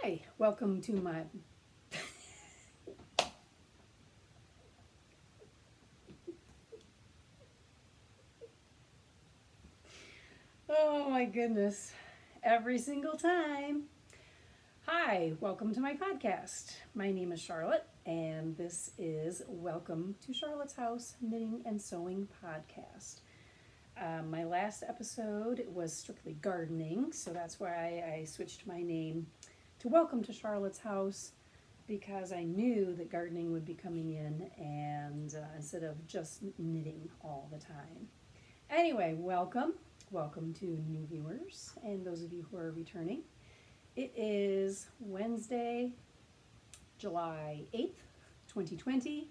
Hi, welcome to my oh my goodness, every single time. Hi, welcome to my podcast. My name is Charlotte, and this is Welcome to Charlotte's House Knitting and Sewing Podcast. My last episode was strictly gardening, so that's why I switched my name to Welcome to Charlotte's House, because I knew that gardening would be coming in and instead of just knitting all the time. Anyway, welcome to new viewers and those of you who are returning. It is Wednesday, July 8th, 2020.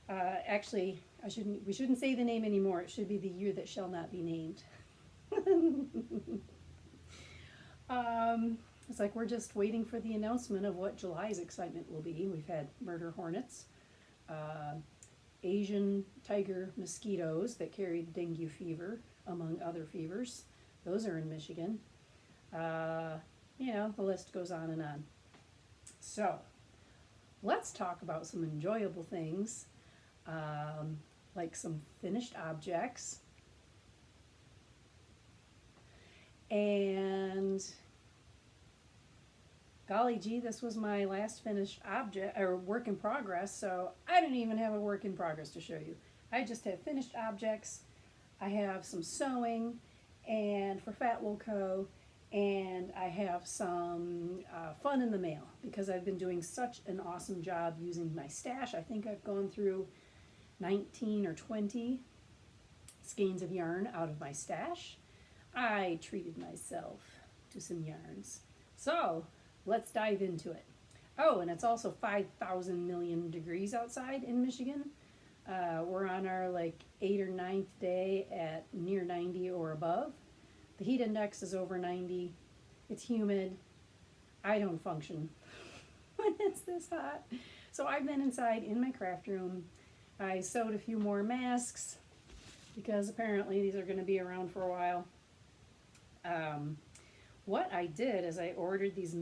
Actually, we shouldn't say the name anymore. It should be the year that shall not be named. It's like we're just waiting for the announcement of what July's excitement will be. We've had murder hornets, Asian tiger mosquitoes that carry dengue fever, among other fevers. Those are in Michigan. The list goes on and on. So, let's talk about some enjoyable things, like some finished objects. And golly gee, this was my last finished object or work in progress, so I didn't even have a work in progress to show you. I just have finished objects. I have some sewing and for Fat Wool Co. And I have some fun in the mail because I've been doing such an awesome job using my stash. I think I've gone through 19 or 20 skeins of yarn out of my stash. I treated myself to some yarns. So let's dive into it. Oh, and it's also 5,000 million degrees outside in Michigan. We're on our 8th or 9th day at near 90 or above. The heat index is over 90. It's humid. I don't function when it's this hot. So I've been inside in my craft room. I sewed a few more masks because apparently these are going to be around for a while. What I did is I ordered these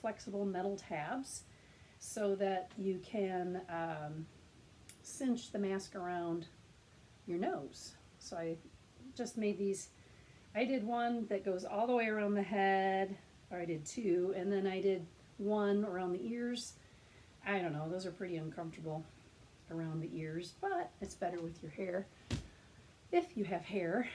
flexible metal tabs so that you can cinch the mask around your nose. So I just made these. I did one that goes all the way around the head, or I did two, and then I did one around the ears. I don't know, those are pretty uncomfortable around the ears, but it's better with your hair, if you have hair.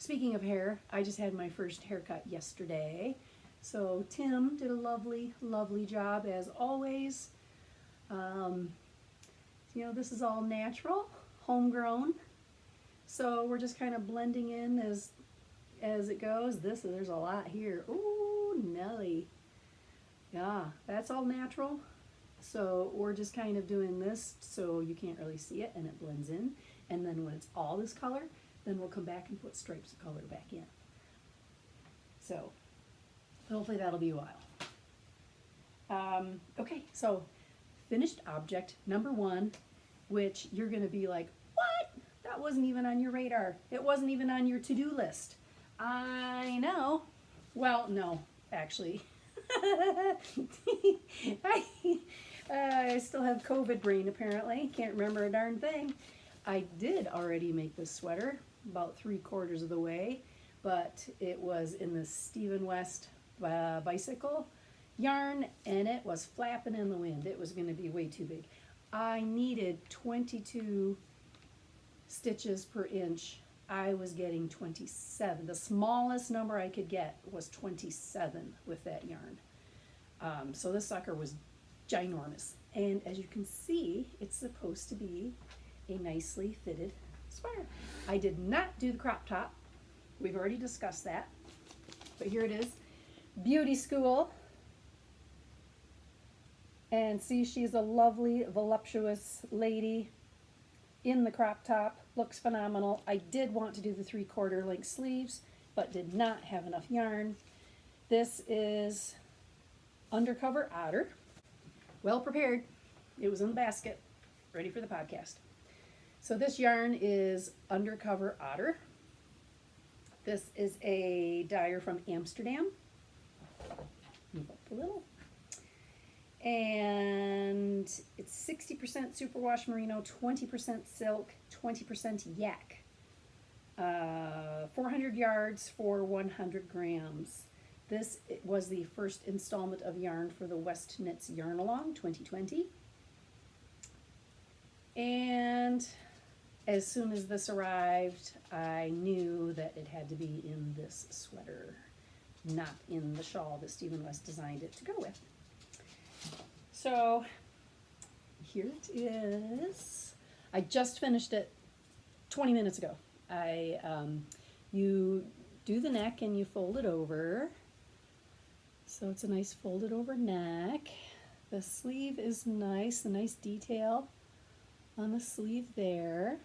Speaking of hair, I just had my first haircut yesterday. So Tim did a lovely, lovely job as always. This is all natural, homegrown. So we're just kind of blending in as it goes. There's a lot here. Ooh, Nelly. Yeah, that's all natural. So we're just kind of doing this so you can't really see it and it blends in. And then when it's all this color, then we'll come back and put stripes of color back in. So hopefully that'll be a while. Okay, so finished object number one, which you're going to be like, what? That wasn't even on your radar. It wasn't even on your to-do list. I know. Well, no, actually. I still have COVID brain, apparently. Can't remember a darn thing. I did already make this sweater about 3/4 of the way, but it was in the Stephen West bicycle yarn, and it was flapping in the wind. It was going to be way too big. I needed 22 stitches per inch. I was getting 27. The smallest number I could get was 27 with that yarn. So this sucker was ginormous. And as you can see, it's supposed to be a nicely fitted sweater. I did not do the crop top. We've already discussed that. But here it is. Beauty school. And see, she's a lovely, voluptuous lady in the crop top. Looks phenomenal. I did want to do the 3/4 length sleeves, but did not have enough yarn. This is Undercover Otter. Well prepared. It was in the basket, ready for the podcast. So this yarn is Undercover Otter. This is a dyer from Amsterdam. Move up a little. And it's 60% superwash merino, 20% silk, 20% yak. 400 yards for 100 grams. This was the first installment of yarn for the West Knits Yarn Along 2020. And as soon as this arrived, I knew that it had to be in this sweater, not in the shawl that Stephen West designed it to go with. So here it is. I just finished it 20 minutes ago. You do the neck and you fold it over. So it's a nice folded over neck. The sleeve is nice, a nice detail on the sleeve there.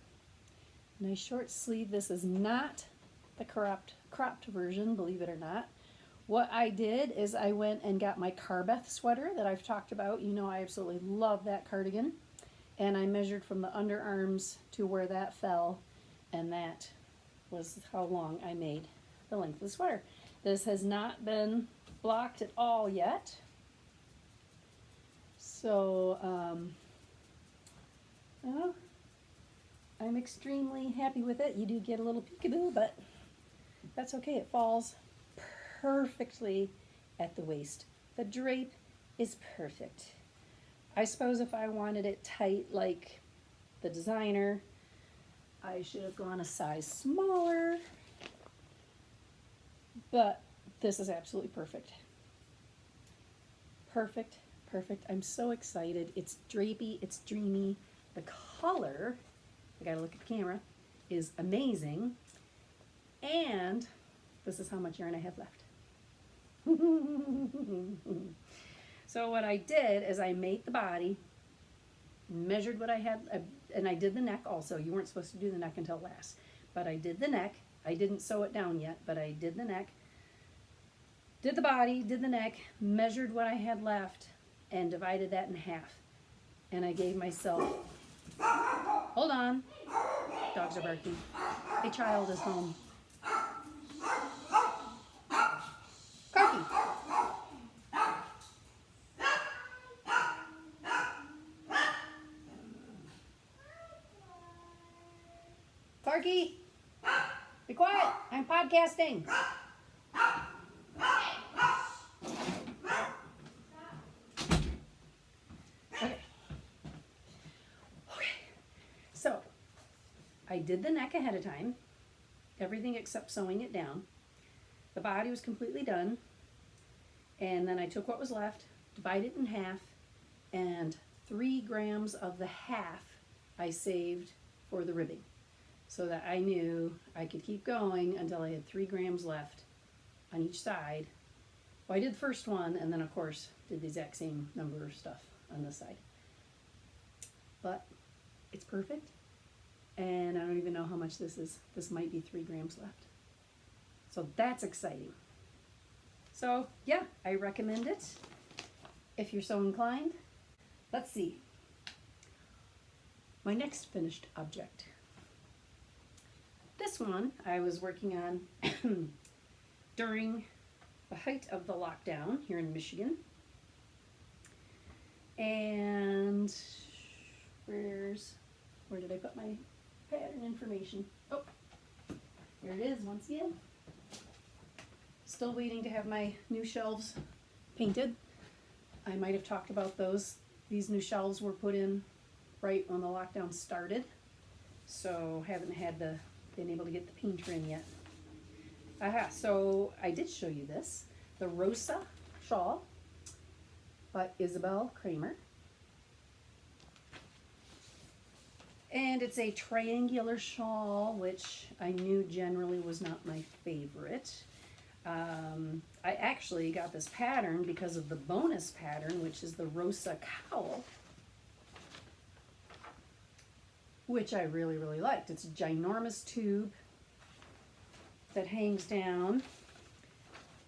Nice short sleeve. This is not the cropped version, believe it or not. What I did is I went and got my Carbeth sweater that I've talked about. You know I absolutely love that cardigan. And I measured from the underarms to where that fell, and that was how long I made the length of the sweater. This has not been blocked at all yet. So, well, I'm extremely happy with it. You do get a little peekaboo, but that's okay. It falls perfectly at the waist. The drape is perfect. I suppose if I wanted it tight like the designer, I should have gone a size smaller, but this is absolutely perfect. Perfect, perfect. I'm so excited. It's drapey, it's dreamy. The color, I gotta look at the camera, is amazing. And this is how much yarn I have left. So what I did is I made the body, measured what I had, and I did the neck also. You weren't supposed to do the neck until last, but I did the neck. I didn't sew it down yet, but I did the neck, did the body, did the neck, measured what I had left, and divided that in half. And I gave myself, hold on, dogs are barking. A child is home. Carky. Clarky, be quiet. I'm podcasting. Okay. So, I did the neck ahead of time. Everything except sewing it down. The body was completely done. And then I took what was left, divided it in half, and 3 grams of the half I saved for the ribbing, so that I knew I could keep going until I had 3 grams left on each side. Well, I did the first one, and then of course did the exact same number of stuff on this side. But it's perfect, and I don't even know how much this is. This might be 3 grams left. So that's exciting. So yeah, I recommend it if you're so inclined. Let's see. My next finished object. This one I was working on during the height of the lockdown here in Michigan. And where did I put my pattern information? Oh, here it is once again. Still waiting to have my new shelves painted. I might have talked about those. These new shelves were put in right when the lockdown started, so haven't been able to get the painter in yet. So I did show you this, the Rosa shawl by Isabel Kramer. And it's a triangular shawl, which I knew generally was not my favorite. I actually got this pattern because of the bonus pattern, which is the Rosa cowl, which I really, really liked. It's a ginormous tube that hangs down,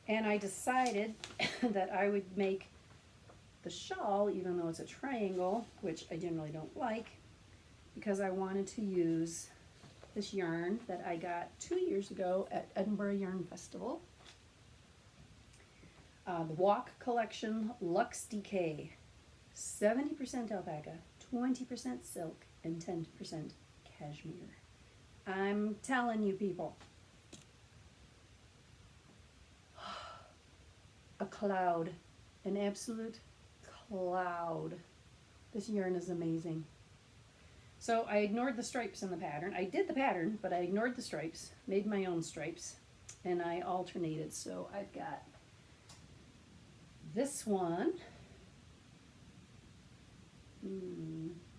and I decided that I would make the shawl, even though it's a triangle, which I generally don't like, because I wanted to use this yarn that I got 2 years ago at Edinburgh Yarn Festival. The Walk Collection Luxe Decay. 70% alpaca, 20% silk, and 10% cashmere. I'm telling you people. A cloud. An absolute cloud. This yarn is amazing. So I ignored the stripes in the pattern. I did the pattern, but I ignored the stripes, made my own stripes, and I alternated. So I've got this one.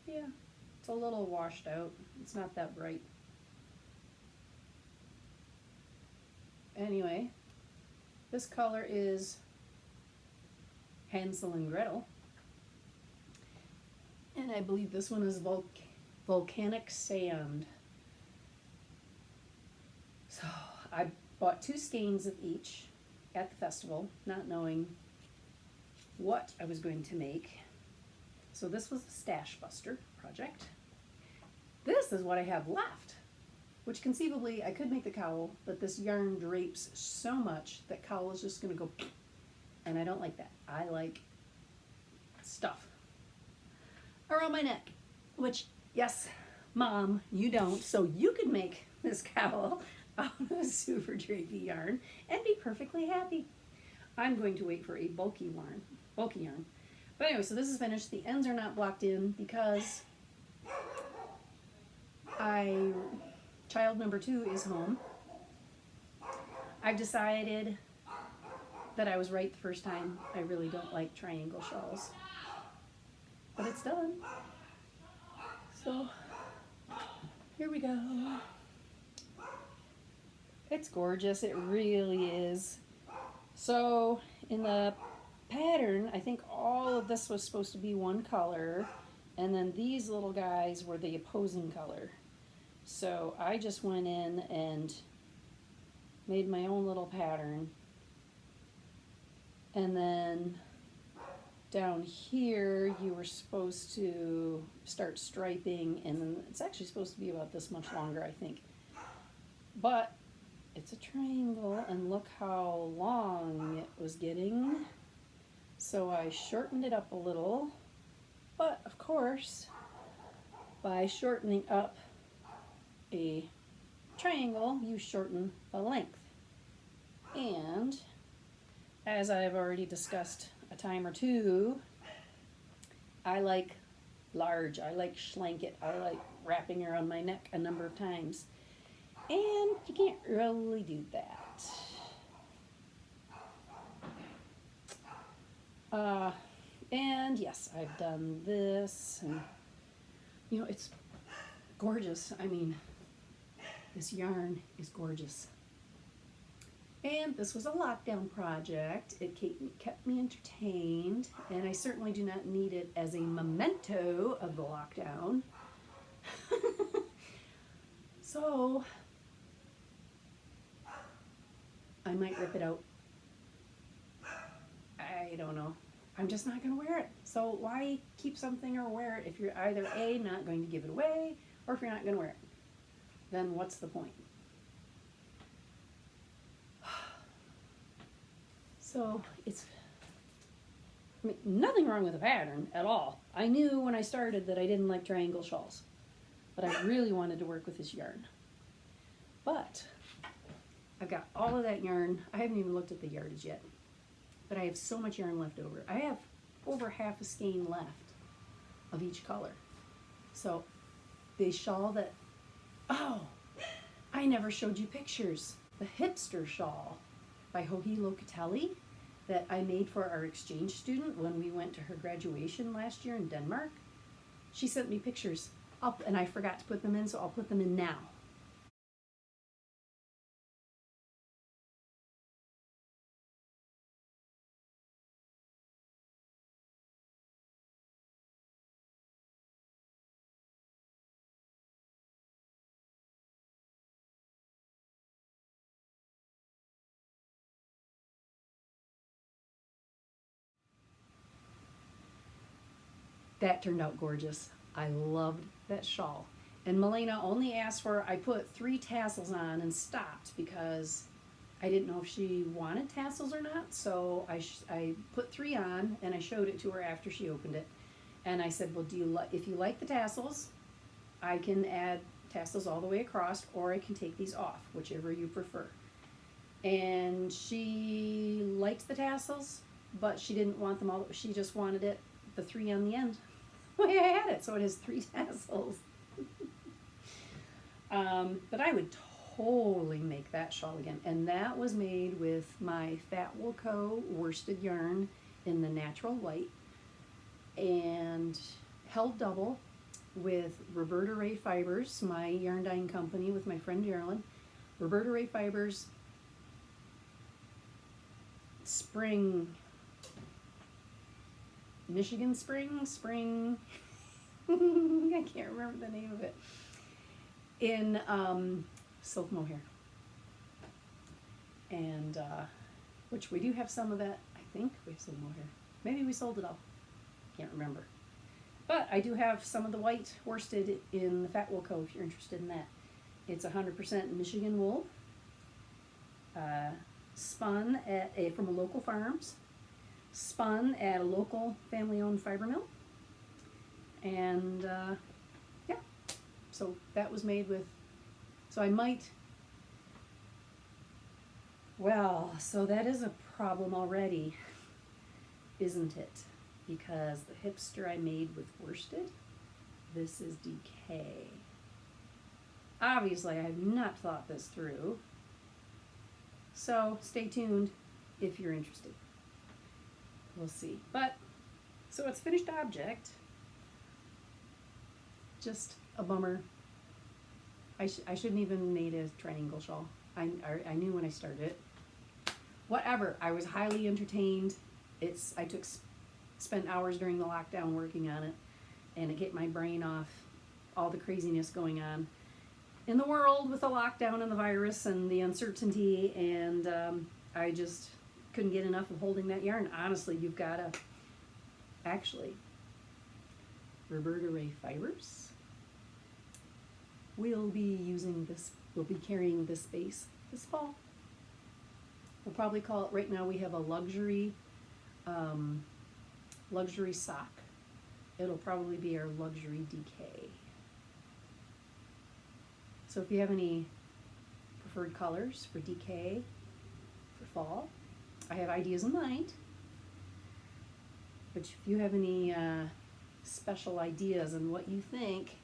Yeah, it's a little washed out. It's not that bright. Anyway, this color is Hansel and Gretel. And I believe this one is Volcanic Sand. So I bought 2 skeins of each at the festival, not knowing what I was going to make. So this was the Stash Buster project. This is what I have left, which conceivably I could make the cowl, but this yarn drapes so much that cowl is just going to go, and I don't like that. I like stuff around my neck, which, yes, Mom, you don't, so you could make this cowl out of super drapey yarn and be perfectly happy. I'm going to wait for a bulky yarn. But anyway, so this is finished. The ends are not blocked in because child number 2 is home. I've decided that I was right the first time. I really don't like triangle shawls. But it's done. So here we go. It's gorgeous. It really is. So in the pattern, I think all of this was supposed to be one color, and then these little guys were the opposing color. So I just went in and made my own little pattern, and then down here you were supposed to start striping, and then it's actually supposed to be about this much longer, I think, but it's a triangle, and look how long it was getting. So I shortened it up a little, but of course, by shortening up a triangle, you shorten the length. And as I've already discussed a time or two, I like large, I like schlanket, I like wrapping around my neck a number of times. And you can't really do that. And yes, I've done this, and you know, it's gorgeous. I mean, this yarn is gorgeous. And this was a lockdown project. It kept me entertained, and I certainly do not need it as a memento of the lockdown. So I might rip it out. I don't know. I'm just not going to wear it. So why keep something or wear it if you're either A, not going to give it away, or if you're not going to wear it? Then what's the point? So it's nothing wrong with the pattern at all. I knew when I started that I didn't like triangle shawls, but I really wanted to work with this yarn. But I've got all of that yarn. I haven't even looked at the yardage yet, but I have so much yarn left over. I have over half a skein left of each color. So the shawl that, oh, I never showed you pictures. The hipster shawl by Joji Locatelli that I made for our exchange student when we went to her graduation last year in Denmark. She sent me pictures up, and I forgot to put them in, so I'll put them in now. That turned out gorgeous. I loved that shawl. And Melena only asked for, I put 3 tassels on and stopped because I didn't know if she wanted tassels or not, so I put 3 on, and I showed it to her after she opened it. And I said, well, if you like the tassels, I can add tassels all the way across, or I can take these off, whichever you prefer. And she likes the tassels, but she didn't want them all. She just wanted the 3 on the end. The way I had it, so it has 3 tassels. But I would totally make that shawl again. And that was made with my Fat Wool Co. worsted yarn in the natural white, and held double with Roberta Ray Fibers, my yarn dyeing company with my friend Geraldine. Roberta Ray Fibers Michigan Spring I can't remember the name of it, in silk mohair. And which we do have some of that. I think we have some mohair. Maybe we sold it all. Can't remember. But I do have some of the white worsted in the Fat Wool Co. if you're interested in that. It's 100% Michigan wool, spun from a local farms, spun at a local family-owned fiber mill, and yeah, so that was made with. So I might. Well, so that is a problem already, isn't it? Because the hipster I made with worsted, this is DK. Obviously, I have not thought this through. So stay tuned if you're interested. We'll see. But, so it's finished object. Just a bummer. I shouldn't even made a triangle shawl. I knew when I started it. Whatever, I was highly entertained. I spent hours during the lockdown working on it, and it get my brain off all the craziness going on in the world with the lockdown and the virus and the uncertainty, and I just couldn't get enough of holding that yarn. Honestly, you've got to actually Roberta Ray Fibers. We'll be carrying this base this fall. We'll probably call it, right now we have a luxury sock. It'll probably be our luxury DK. So if you have any preferred colors for DK for fall, I have ideas in mind. But if you have any special ideas on what you think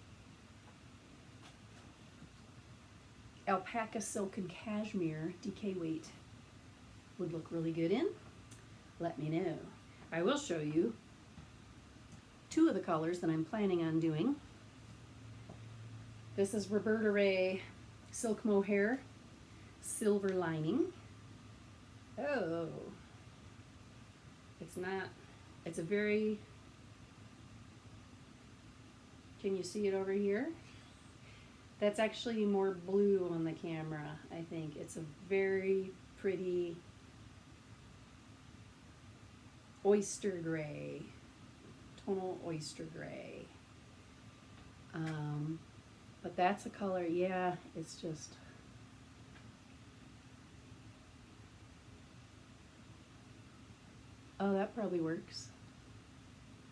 alpaca, silk, and cashmere DK weight would look really good in, let me know. I will show you 2 of the colors that I'm planning on doing. This is Roberta Ray Silk Mohair Silver Lining. Oh, it's a very, can you see it over here? That's actually more blue on the camera, I think. It's a very pretty oyster gray, tonal oyster gray. But that's a color, yeah, it's just, oh, that probably works.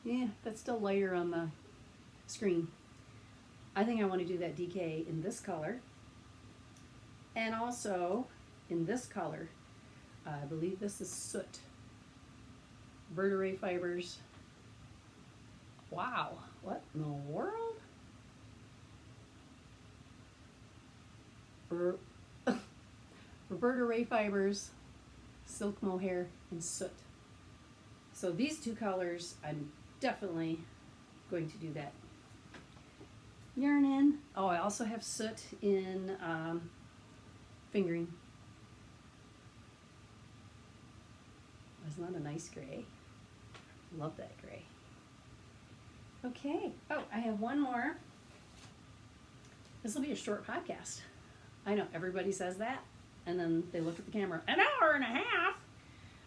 Yeah, that's still lighter on the screen. I think I want to do that DK in this color, and also in this color. I believe this is Soot. Roberta Ray Fibers. Wow, what in the world? Roberta Ray Fibers, Silk Mohair, and Soot. So these 2 colors, I'm definitely going to do that yarn in. Oh, I also have Soot in fingering. Isn't that a nice gray? Love that gray. Okay. Oh, I have one more. This will be a short podcast. I know everybody says that, and then they look at the camera, an hour and a half.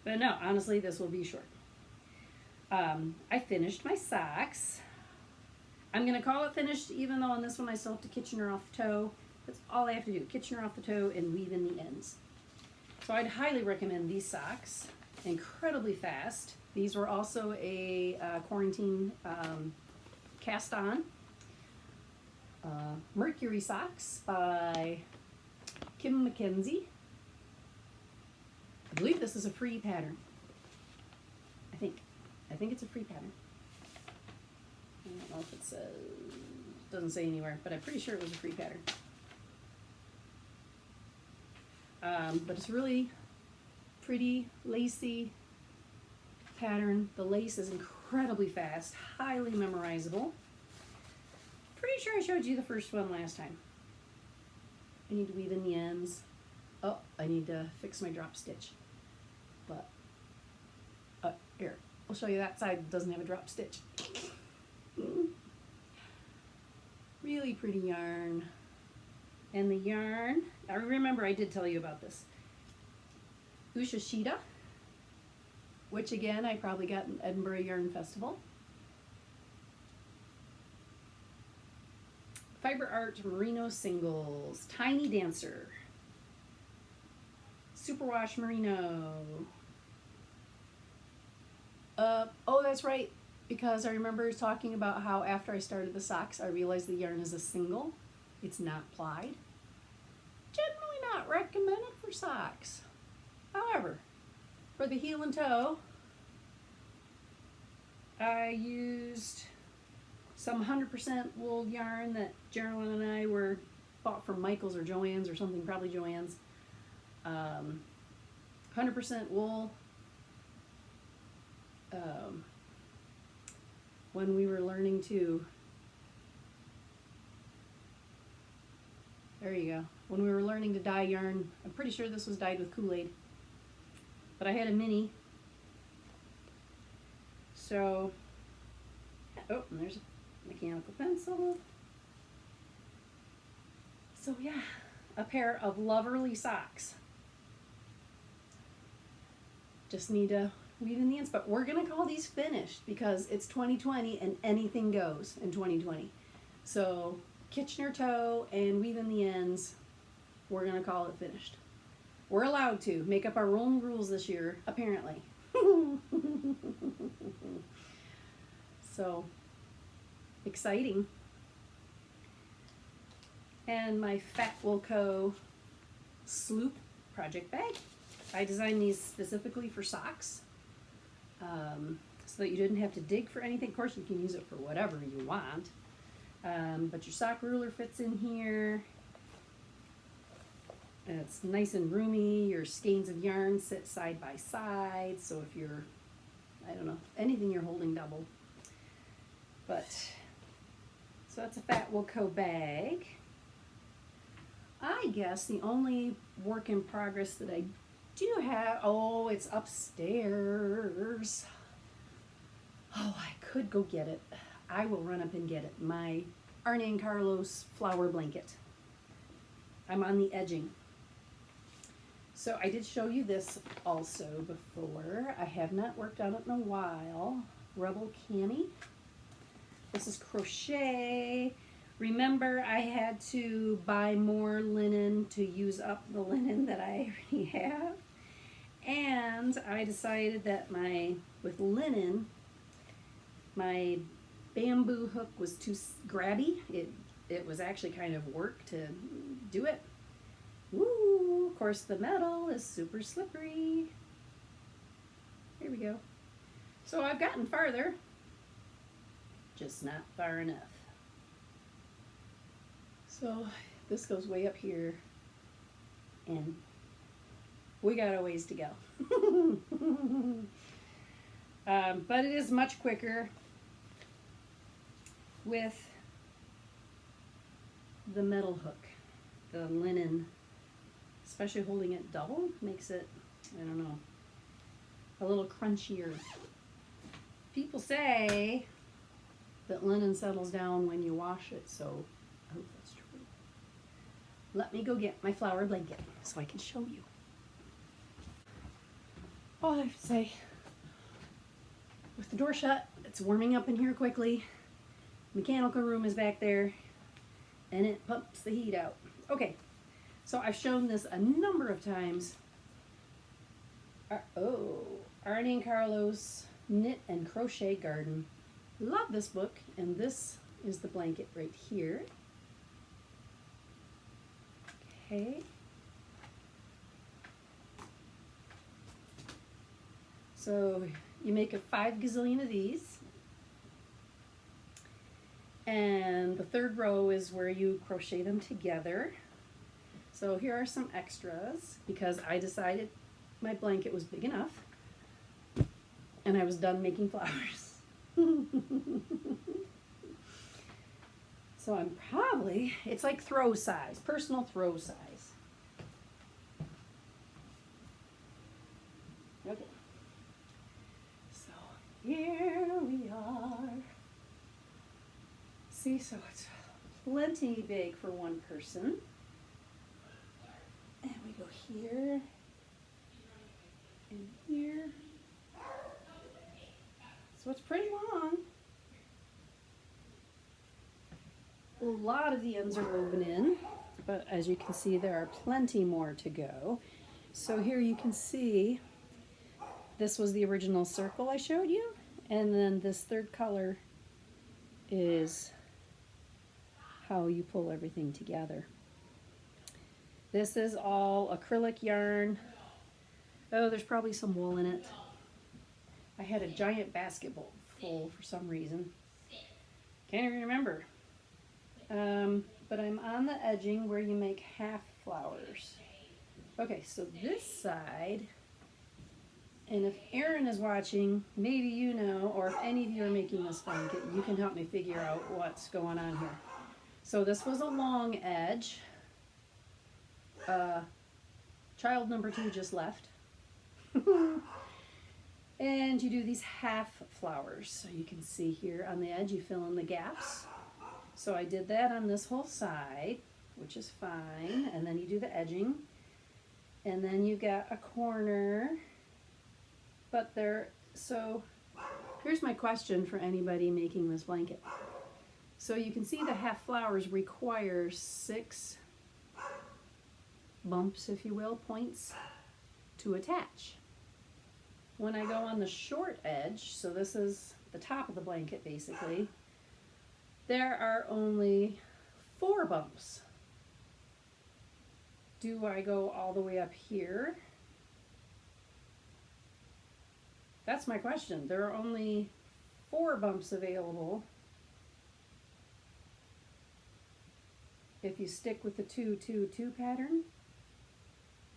But no, honestly, this will be short. I finished my socks. I'm going to call it finished, even though on this one I still have to Kitchener off the toe. That's all I have to do, Kitchener off the toe and weave in the ends. So I'd highly recommend these socks. Incredibly fast. These were also a quarantine cast on. Mercury socks by Kim McKenzie. I believe this is a free pattern. I think it's a free pattern. I don't know if it says, doesn't say anywhere, but I'm pretty sure it was a free pattern. But it's really pretty, lacy pattern. The lace is incredibly fast, highly memorizable. Pretty sure I showed you the first one last time. I need to weave in the ends. Oh, I need to fix my drop stitch. But, here, I'll show you that side that doesn't have a drop stitch. Really pretty yarn. And the yarn, I remember I did tell you about this. Ushashita, which again, I probably got in Edinburgh Yarn Festival. Fiber Art Merino Singles, Tiny Dancer, Superwash Merino. Oh, that's right, because I remember talking about how after I started the socks, I realized the yarn is a single. It's not plied. Generally not recommended for socks. However, for the heel and toe, I used some 100% wool yarn that Geraldine and I bought from Michael's or Joann's or something, probably Joann's. 100% wool. When we were learning to, there you go. When we were learning to dye yarn, I'm pretty sure this was dyed with Kool-Aid. But I had a mini. So, oh, and there's a mechanical pencil. So yeah, a pair of lovely socks. Just need to weave in the ends, but we're gonna call these finished because it's 2020 and anything goes in 2020. So Kitchener toe and weave in the ends, we're gonna call it finished. We're allowed to make up our own rules this year, apparently. So exciting. And my Fat Wilco Sloop project bag. I designed these specifically for socks, so that you didn't have to dig for anything. Of course, you can use it for whatever you want, but your sock ruler fits in here. And it's nice and roomy. Your skeins of yarn sit side by side, so if you're, I don't know, anything you're holding double. But, so that's a Fat Wilco bag. I guess the only work in progress that I do have, oh, it's upstairs. Oh, I could go get it. I will run up and get it. My Arne and Carlos flower blanket. I'm on the edging. So I did show you this also before. I have not worked on it in a while. Rebel Cami. This is crochet. Remember, I had to buy more linen to use up the linen that I already have. And I decided that with linen, my bamboo hook was too grabby. It was actually kind of work to do it. Woo! Of course, the metal is super slippery. Here we go. So I've gotten farther, just not far enough. So this goes way up here, and we got a ways to go. But it is much quicker with the metal hook. The linen, especially holding it double, makes it, I don't know, a little crunchier. People say that linen settles down when you wash it, so I hope that's true. Let me go get my flower blanket so I can show you. All I have to say, with the door shut, it's warming up in here quickly. Mechanical room is back there, and it pumps the heat out. Okay, so I've shown this a number of times, Arnie and Carlos Knit and Crochet Garden. Love this book, and this is the blanket right here. Okay. So you make a 5 gazillion of these. And the third row is where you crochet them together. So here are some extras because I decided my blanket was big enough and I was done making flowers. So I'm probably, it's like throw size, personal throw size. Okay. So here we are. See, so it's plenty big for one person. And we go here and here. So it's pretty long. A lot of the ends are woven in, but as you can see, there are plenty more to go. So here you can see this was the original circle I showed you, and then this third color is how you pull everything together. This is all acrylic yarn. Oh, there's probably some wool in it. I had a giant basket full for some reason. Can't even remember. But I'm on the edging where you make half flowers. Okay, so this side, and if Erin is watching, maybe you know, or if any of you are making this blanket, you can help me figure out what's going on here. So this was a long edge. Child number 2 just left. And you do these half flowers. So you can see here on the edge, you fill in the gaps. So I did that on this whole side, which is fine. And then you do the edging. And then you got a corner. But there, so here's my question for anybody making this blanket. So you can see the half flowers require 6 bumps, if you will, points to attach. When I go on the short edge, so this is the top of the blanket basically, there are only 4 bumps. Do I go all the way up here? That's my question. There are only 4 bumps available if you stick with the 2-2-2 pattern.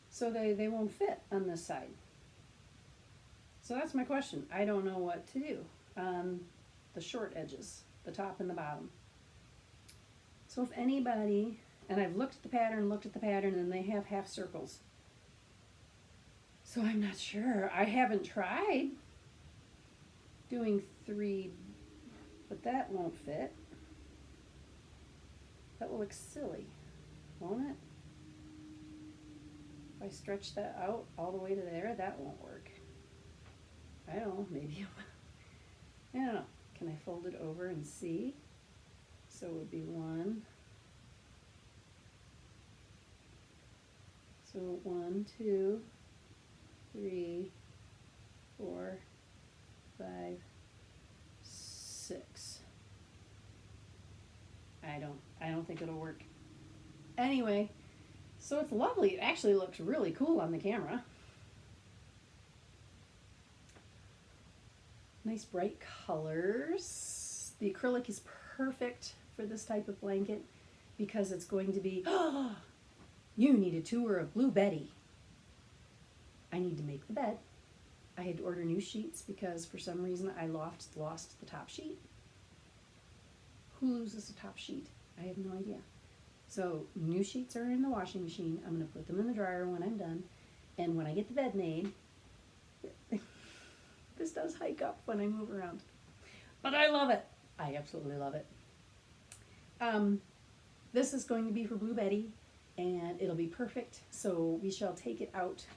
So they won't fit on this side. So that's my question. I don't know what to do on the short edges, the top and the bottom. So if anybody, and I've looked at the pattern, and they have half circles. So I'm not sure. I haven't tried doing 3, but that won't fit. That will look silly, won't it? If I stretch that out all the way to there, that won't work. I don't know, maybe. I don't know. Can I fold it over and see? So it would be 1. So 1, 2, 3, 4, 5, 6. I don't think it'll work. Anyway, so it's lovely. It actually looks really cool on the camera. Nice bright colors. The acrylic is perfect for this type of blanket because it's going to be, you need a tour of Blue Betty. I need to make the bed. I had to order new sheets because for some reason I lost the top sheet. Who loses the top sheet? I have no idea. So new sheets are in the washing machine. I'm going to put them in the dryer when I'm done. And when I get the bed made, this does hike up when I move around. But I love it. I absolutely love it. This is going to be for Blue Betty, and it'll be perfect. So we shall take it out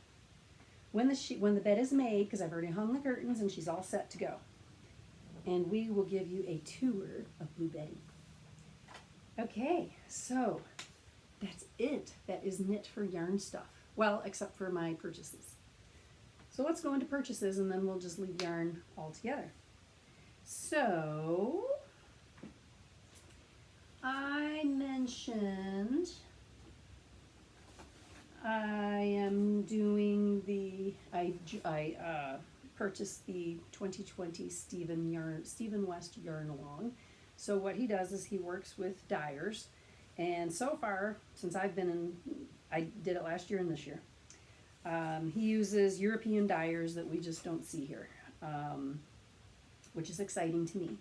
when the bed is made, because I've already hung the curtains and she's all set to go. And we will give you a tour of Blue Betty. Okay, so that's it. That is Knit for Yarn Stuff. Well, except for my purchases. So let's go into purchases and then we'll just leave yarn all together. So I mentioned I am doing I purchased the 2020 Stephen West yarn along. So what he does is he works with dyers, and so far since I've been in, I did it last year and this year. He uses European dyers that we just don't see here, which is exciting to me.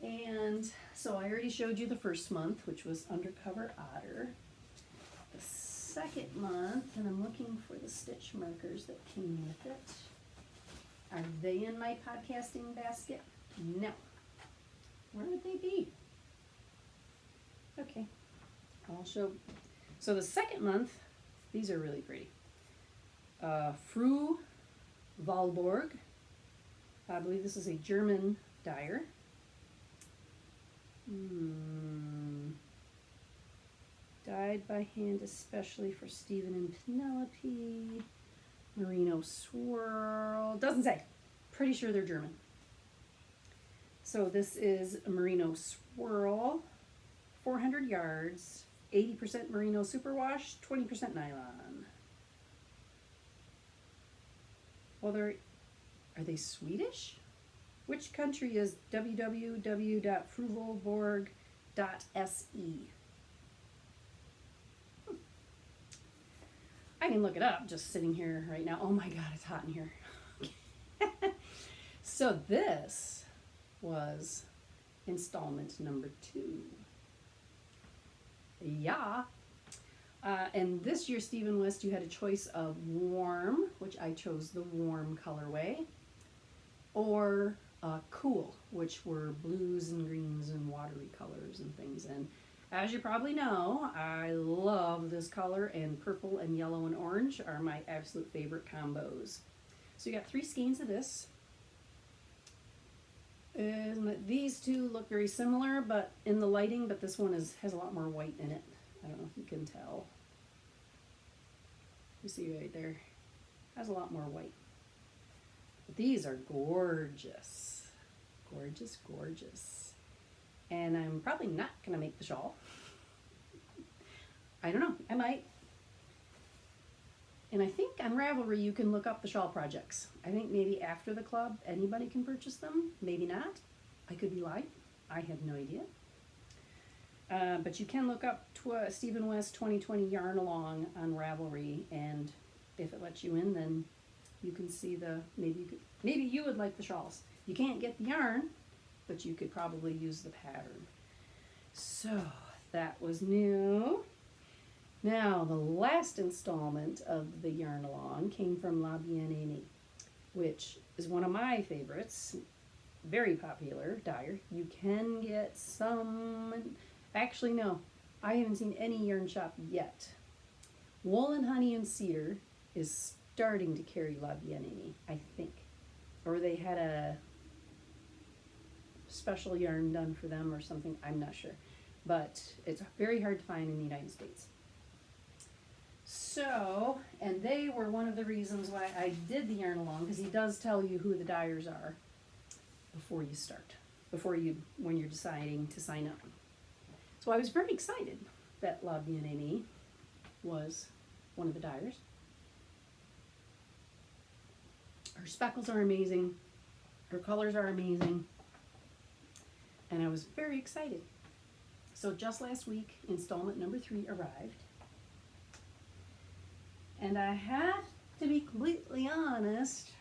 And so I already showed you the first month, which was Undercover Otter. The second month, and I'm looking for the stitch markers that came with it. Are they in my podcasting basket? No. Where would they be? Okay, I'll show. So the second month, these are really pretty. Fru Valborg. I believe this is a German dyer. Dyed by hand especially for Stephen and Penelope. Merino Swirl. Doesn't say. Pretty sure they're German. So this is a Merino Swirl. 400 yards. 80% Merino Superwash. 20% nylon. Well, are they Swedish? Which country is www.fruvalborg.se? I can look it up just sitting here right now. Oh my God, it's hot in here. So this was installment number 2. Yeah. And this year, Stephen West, you had a choice of warm, which I chose the warm colorway, or cool, which were blues and greens and watery colors and things. And as you probably know, I love this color, and purple and yellow and orange are my absolute favorite combos. So you got 3 skeins of this. And these two look very similar, but in the lighting, but this one has a lot more white in it. I don't know if you can tell. You see right there, has a lot more white. But these are gorgeous, gorgeous, gorgeous. And I'm probably not gonna make the shawl. I don't know, I might. And I think on Ravelry you can look up the shawl projects. I think maybe after the club anybody can purchase them, maybe not. I could be lying, I have no idea. But you can look up Stephen West 2020 Yarn Along on Ravelry, and if it lets you in, then you can see maybe you would like the shawls. You can't get the yarn, but you could probably use the pattern. So that was new. Now the last installment of the Yarn Along came from La Bien-Aimée, which is one of my favorites. Very popular dyer. You can get some. Actually, no, I haven't seen any yarn shop yet. Wool and Honey and Cedar is starting to carry La Bien-Aimée, I think. Or they had a special yarn done for them or something, I'm not sure. But it's very hard to find in the United States. So, and they were one of the reasons why I did the Yarn Along, because he does tell you who the dyers are before you start, when you're deciding to sign up. So I was very excited that La Bien-Aimée was one of the dyers. Her speckles are amazing. Her colors are amazing. And I was very excited. So just last week, installment number 3 arrived. And I have to be completely honest,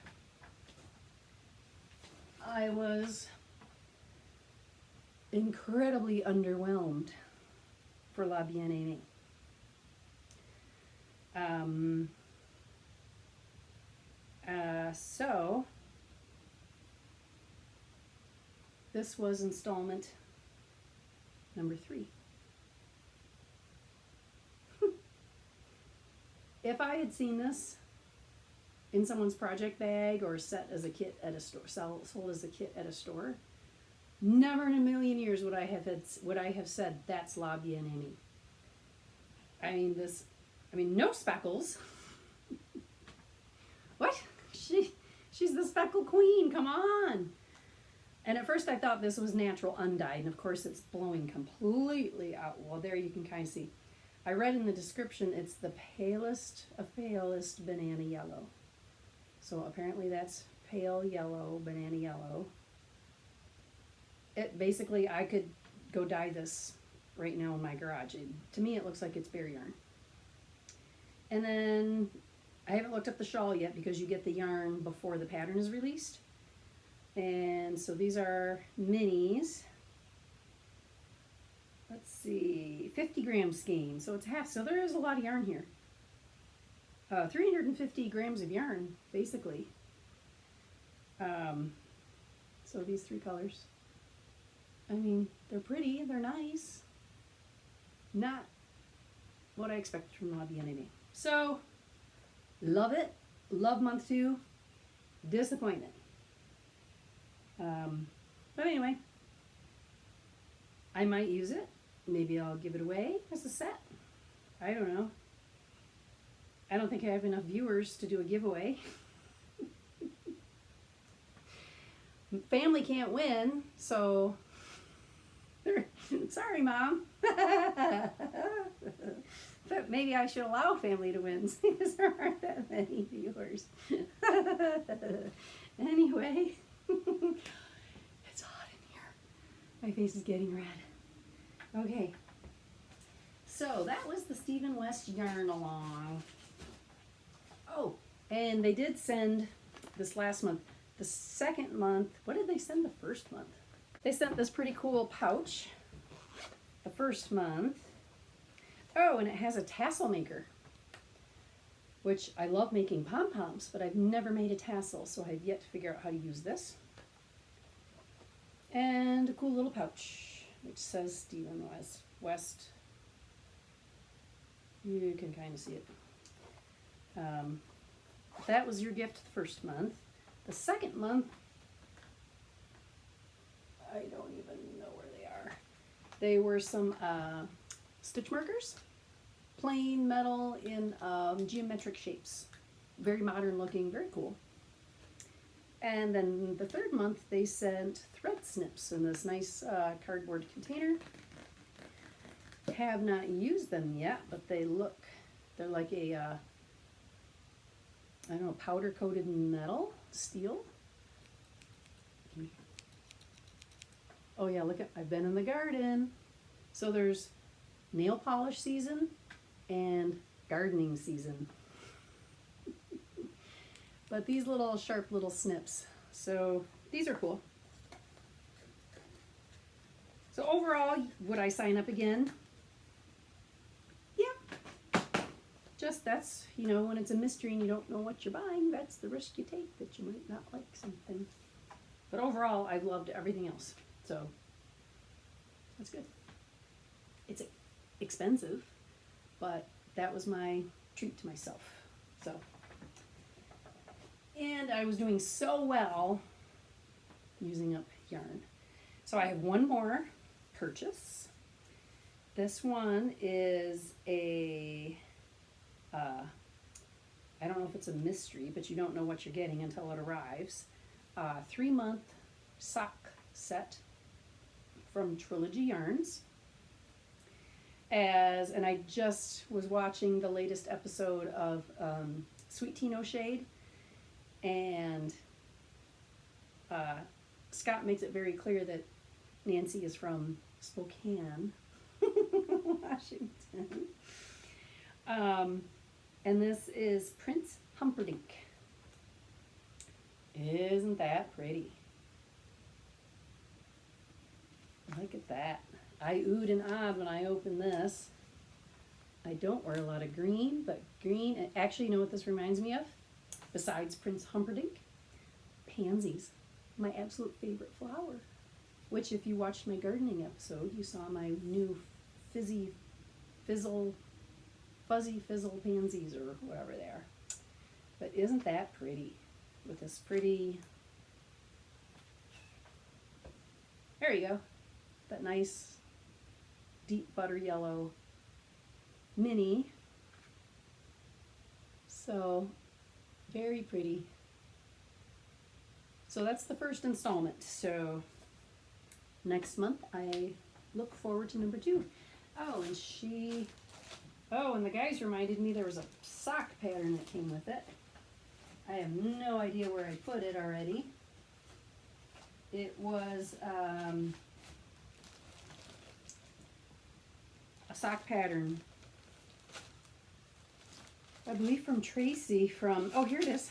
I was incredibly underwhelmed for La Bien-Aimée. So this was installment number 3. If I had seen this in someone's project bag or set as a kit at a store, sold as a kit at a store, never in a million years would I have said that's La Bien-Aimée. I mean no speckles. What? She's the speckled queen, come on. And at first I thought this was natural undyed, and of course it's blowing completely out. Well, there you can kind of see. I read in the description it's the palest of palest banana yellow. So apparently that's pale yellow, banana yellow. It basically, I could go dye this right now in my garage. To me it looks like it's bare yarn. And then I haven't looked up the shawl yet because you get the yarn before the pattern is released. And so these are minis. Let's see, 50 gram skein, so it's half, so there is a lot of yarn here. 350 grams of yarn, basically. So these three colors. I mean, they're pretty, they're nice. Not what I expected from the hobby anyway. So, love it. Love month 2. Disappointment. But anyway, I might use it. Maybe I'll give it away as a set. I don't know. I don't think I have enough viewers to do a giveaway. Family can't win, so sorry, Mom. But maybe I should allow family to win because there aren't that many viewers. Anyway, it's hot in here. My face is getting red. Okay, so that was the Stephen West yarn along. Oh, and they did send this last month. The second month, what did they send the first month? They sent this pretty cool pouch the first month. Oh, and it has a tassel maker, which I love making pom-poms, but I've never made a tassel, so I've yet to figure out how to use this. And a cool little pouch, which says Stephen West. You can kind of see it. That was your gift the first month. The second month, I don't even know where they are. They were some stitch markers, plain metal in geometric shapes. Very modern looking, very cool. And then the third month they sent thread snips in this nice cardboard container. Have not used them yet, but they're like a, I don't know, powder coated metal, steel. Oh yeah, look at, I've been in the garden. So there's nail polish season and gardening season. But these little sharp little snips. So these are cool. So overall, would I sign up again? Yeah. Just that's, you know, when it's a mystery and you don't know what you're buying, that's the risk you take, that you might not like something. But overall, I loved everything else. So that's good. It's expensive, but that was my treat to myself. So, and I was doing so well using up yarn. So I have one more purchase. This one is a, I don't know if it's a mystery, but you don't know what you're getting until it arrives. 3-month sock set from Trilogy Yarns. And I just was watching the latest episode of Sweet Tea No Shade, and Scott makes it very clear that Nancy is from Spokane, Washington. And this is Prince Humperdinck. Isn't that pretty? Look at that. I oohed and ahed when I opened this. I don't wear a lot of green, but green, actually, you know what this reminds me of? Besides Prince Humperdinck? Pansies. My absolute favorite flower. Which, if you watched my gardening episode, you saw my new fuzzy fizzle pansies, or whatever they are. But isn't that pretty? With this pretty, there you go, that nice deep butter yellow mini. So very pretty. So that's the first installment. So next month I look forward to number 2. Oh, and the guys reminded me there was a sock pattern that came with it. I have no idea where I put it already. It was a sock pattern, I believe from Tracy oh, here it is.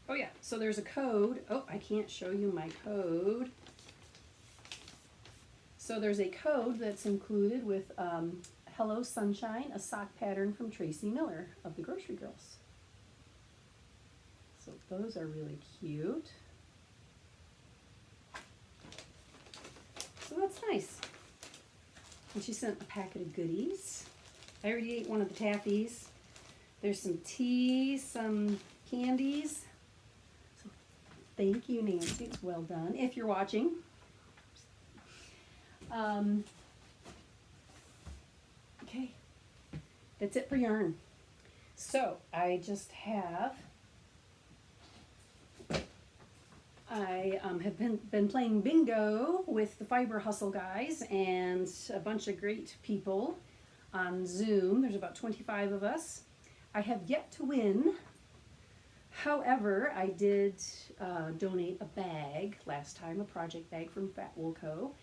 Oh yeah, so there's a code. Oh, I can't show you my code. So there's a code that's included with Hello Sunshine, a sock pattern from Tracy Miller of the Grocery Girls. So those are really cute. So that's nice. And she sent a packet of goodies. I already ate one of the taffies. There's some tea, some candies. So thank you, Nancy. It's well done. If you're watching. Okay. That's it for yarn. So I just have have been playing bingo with the Fiber Hustle guys and a bunch of great people on Zoom. There's about 25 of us. I have yet to win. However, I did donate a bag last time, a project bag from Fat Wool Co.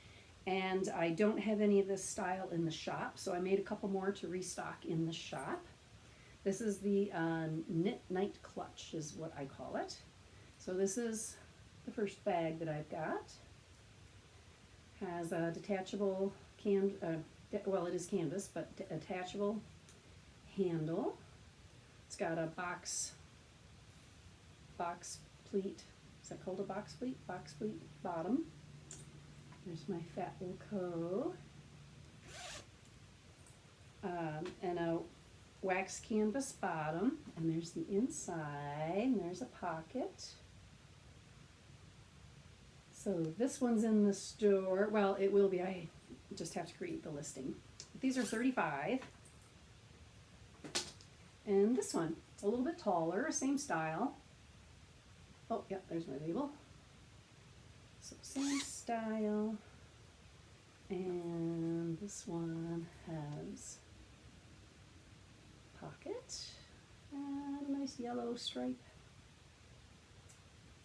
And I don't have any of this style in the shop, so I made a couple more to restock in the shop. This is the Knit Night Clutch is what I call it. So this is the first bag that I've got. Has a detachable well, it is canvas, but attachable handle. It's got a box pleat. Is that called a box pleat? Box pleat bottom. There's my Fat Wool Co. And a wax canvas bottom. And there's the inside. And there's a pocket. So this one's in the store. Well, it will be. I just have to create the listing. These are $35. And this one, it's a little bit taller, same style. Oh, yeah, there's my label. So same style. And this one has pocket and a nice yellow stripe.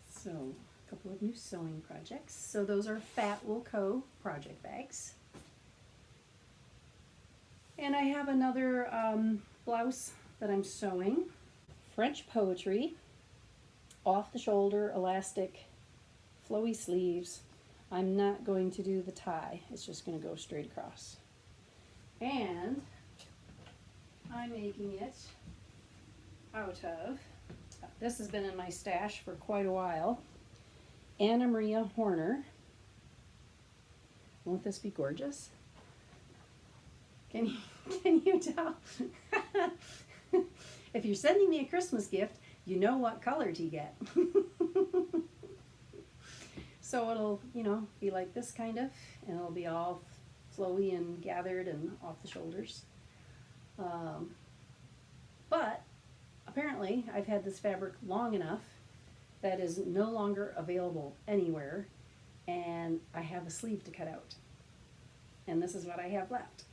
So a couple of new sewing projects. So those are Fat Wool Co. project bags. And I have another blouse that I'm sewing. French Poetry, off the shoulder, elastic, flowy sleeves. I'm not going to do the tie. It's just going to go straight across. And I'm making it out of, this has been in my stash for quite a while, Anna Maria Horner. Won't this be gorgeous? Can you tell? If you're sending me a Christmas gift, you know what color to get. So it'll, be like this kind of, and it'll be all flowy and gathered and off the shoulders. But apparently I've had this fabric long enough that is no longer available anywhere, and I have a sleeve to cut out. And this is what I have left.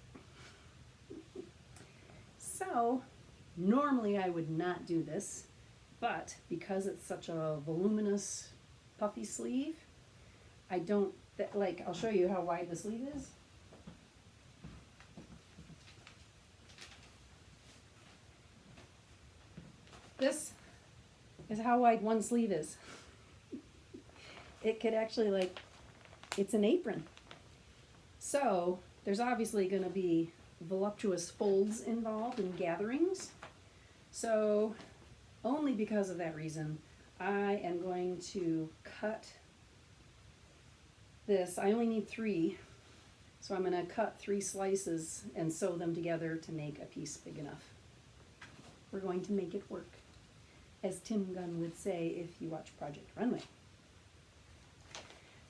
So normally I would not do this, but because it's such a voluminous puffy sleeve, I don't, I'll show you how wide the sleeve is. This is how wide one sleeve is. It could actually, it's an apron. So there's obviously going to be voluptuous folds involved in gatherings. So only because of that reason, I am going to cut this. I only need 3, so I'm going to cut 3 slices and sew them together to make a piece big enough. We're going to make it work, as Tim Gunn would say if you watch Project Runway.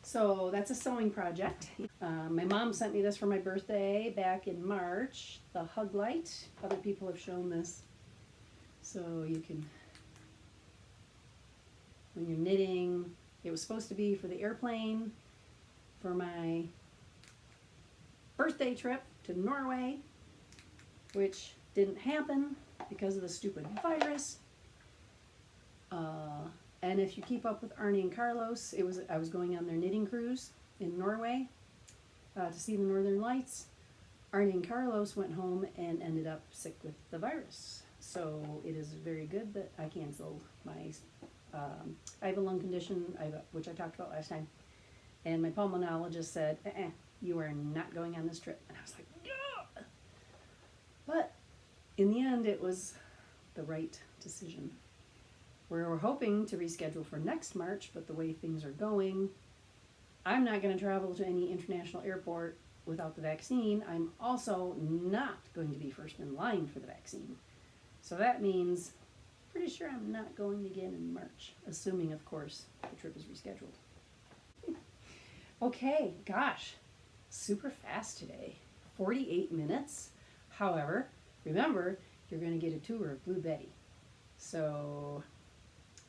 So that's a sewing project. My mom sent me this for my birthday back in March, the Hug Light. Other people have shown this, so you can when you're knitting. It was supposed to be for the airplane for my birthday trip to Norway, which didn't happen because of the stupid virus. And if you keep up with Arnie and Carlos, I was going on their knitting cruise in Norway to see the Northern Lights. Arnie and Carlos went home and ended up sick with the virus. So it is very good that I canceled my, I have a lung condition, which I talked about last time. And my pulmonologist said, you are not going on this trip. And I was like, yeah. But in the end, it was the right decision. We were hoping to reschedule for next March, but the way things are going, I'm not going to travel to any international airport without the vaccine. I'm also not going to be first in line for the vaccine. So that means, pretty sure I'm not going again in March, assuming, of course, the trip is rescheduled. Okay, gosh, super fast today. 48 minutes. However, remember, you're going to get a tour of Blue Betty. So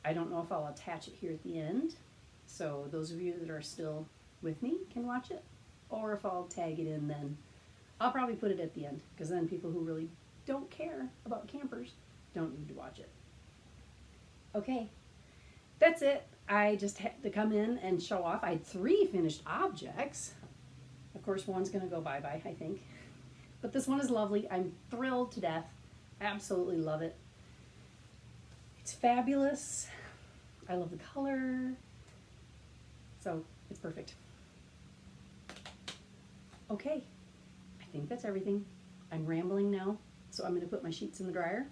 I don't know if I'll attach it here at the end. So those of you that are still with me can watch it. Or if I'll tag it in, then I'll probably put it at the end, because then people who really don't care about campers don't need to watch it. Okay, that's it. I just had to come in and show off. I had 3 finished objects. Of course, one's going to go bye-bye, I think. But this one is lovely. I'm thrilled to death. Absolutely love it. It's fabulous. I love the color. So it's perfect. Okay, I think that's everything. I'm rambling now, so I'm going to put my sheets in the dryer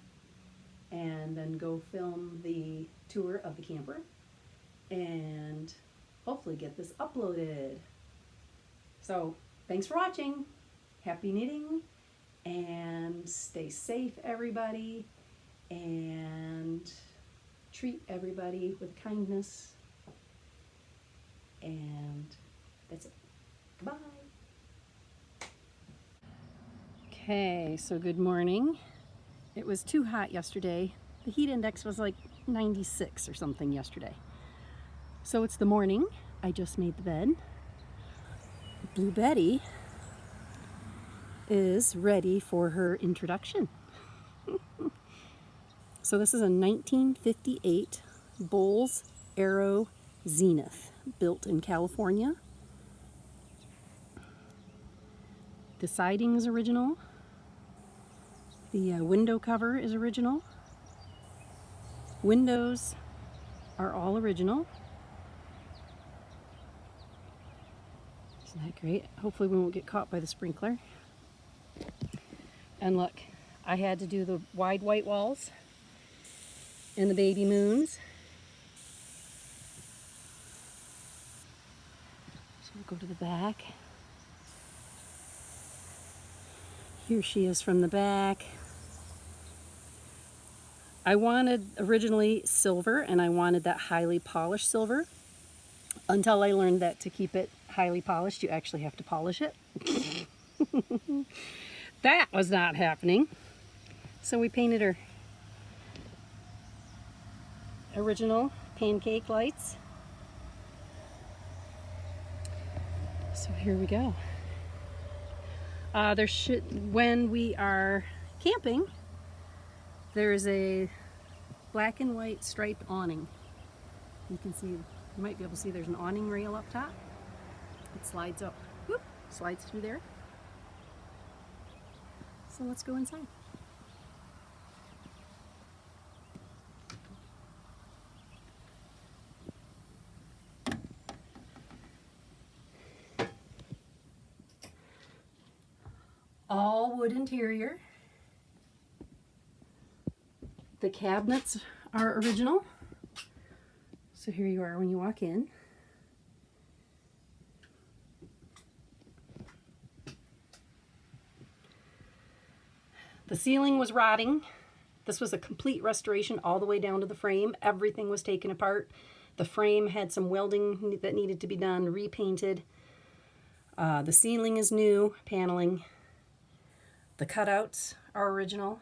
and then go film the tour of the camper and hopefully get this uploaded. So thanks for watching. Happy knitting, and stay safe, everybody, and treat everybody with kindness. And that's it. Goodbye. Okay, so good morning. It was too hot yesterday. The heat index was like 96 or something yesterday. So it's the morning. I just made the bed. Blue Betty is ready for her introduction. So this is a 1958 Bowles Aero Zenith, built in California. The siding is original. The window cover is original. Windows are all original. Isn't that great? Hopefully we won't get caught by the sprinkler. And look, I had to do the wide white walls and the baby moons. So we'll go to the back. Here she is from the back. I wanted originally silver, and I wanted that highly polished silver, until I learned that to keep it highly polished, you actually have to polish it. That was not happening. So we painted her original pancake lights. So here we go. When we are camping, there's a black and white striped awning. You can see, you might be able to see there's an awning rail up top. It slides up, whoop, slides through there. So let's go inside. All wood interior. The cabinets are original. So here you are when you walk in. The ceiling was rotting. This was a complete restoration all the way down to the frame. Everything was taken apart. The frame had some welding that needed to be done, repainted. The ceiling is new, paneling. The cutouts are original.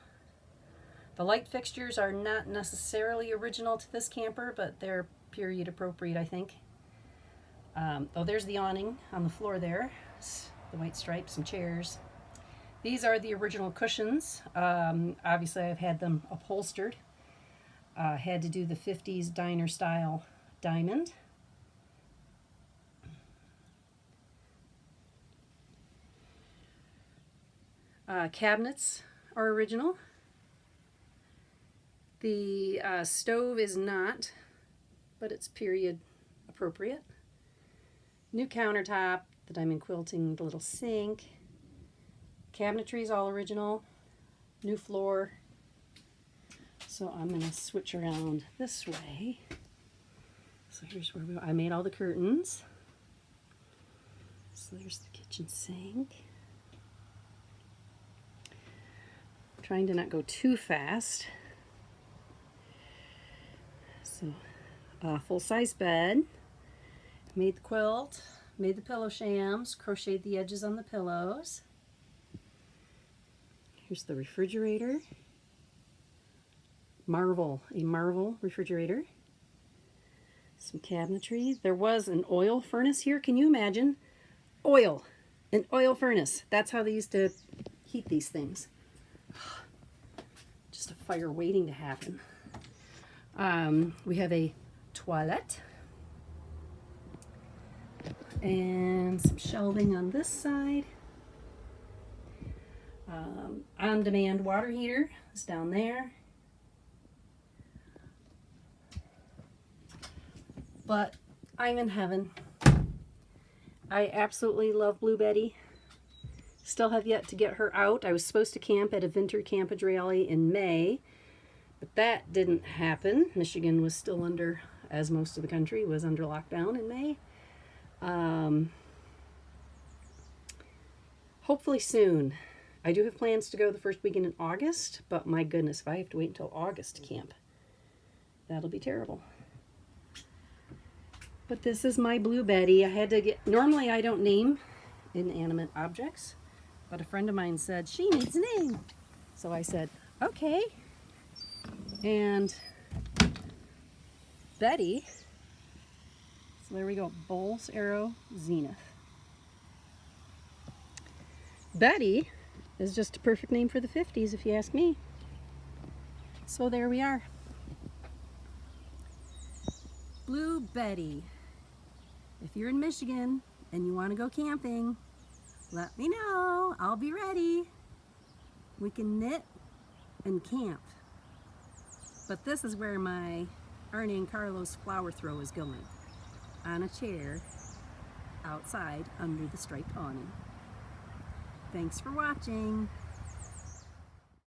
The light fixtures are not necessarily original to this camper, but they're period appropriate, I think. Oh, there's the awning on the floor there. The white stripes and chairs. These are the original cushions. Obviously, I've had them upholstered. Had to do the 50s diner style diamond. Cabinets are original. The stove is not, but it's period appropriate. New countertop, the diamond quilting, the little sink. Cabinetry is all original. New floor. So I'm going to switch around this way. So here's where I made all the curtains. So there's the kitchen sink. Trying to not go too fast. So, full-size bed. Made the quilt, made the pillow shams, crocheted the edges on the pillows. Here's the refrigerator. A marvel refrigerator. Some cabinetry. There was an oil furnace here. Can you imagine? An oil furnace. That's how they used to heat these things. Just a fire waiting to happen. We have a toilet and some shelving on this side. On-demand water heater is down there. But I'm in heaven. I absolutely love Blue Betty. Still have yet to get her out. I was supposed to camp at a winter campage rally in May, but that didn't happen. Michigan was still under, as most of the country was under lockdown in May. Hopefully soon. I do have plans to go the first weekend in August, but my goodness, if I have to wait until August to camp, that'll be terrible. But this is my Blue Betty. I had to get, normally I don't name inanimate objects, but a friend of mine said she needs a name. So I said, okay. And Betty, so there we go, Bulls, Arrow, Zenith. Betty is just a perfect name for the 50s, if you ask me. So there we are. Blue Betty. If you're in Michigan and you want to go camping, let me know. I'll be ready. We can knit and camp. But this is where my Arnie and Carlos flower throw is going. On a chair outside under the striped awning. Thanks for watching.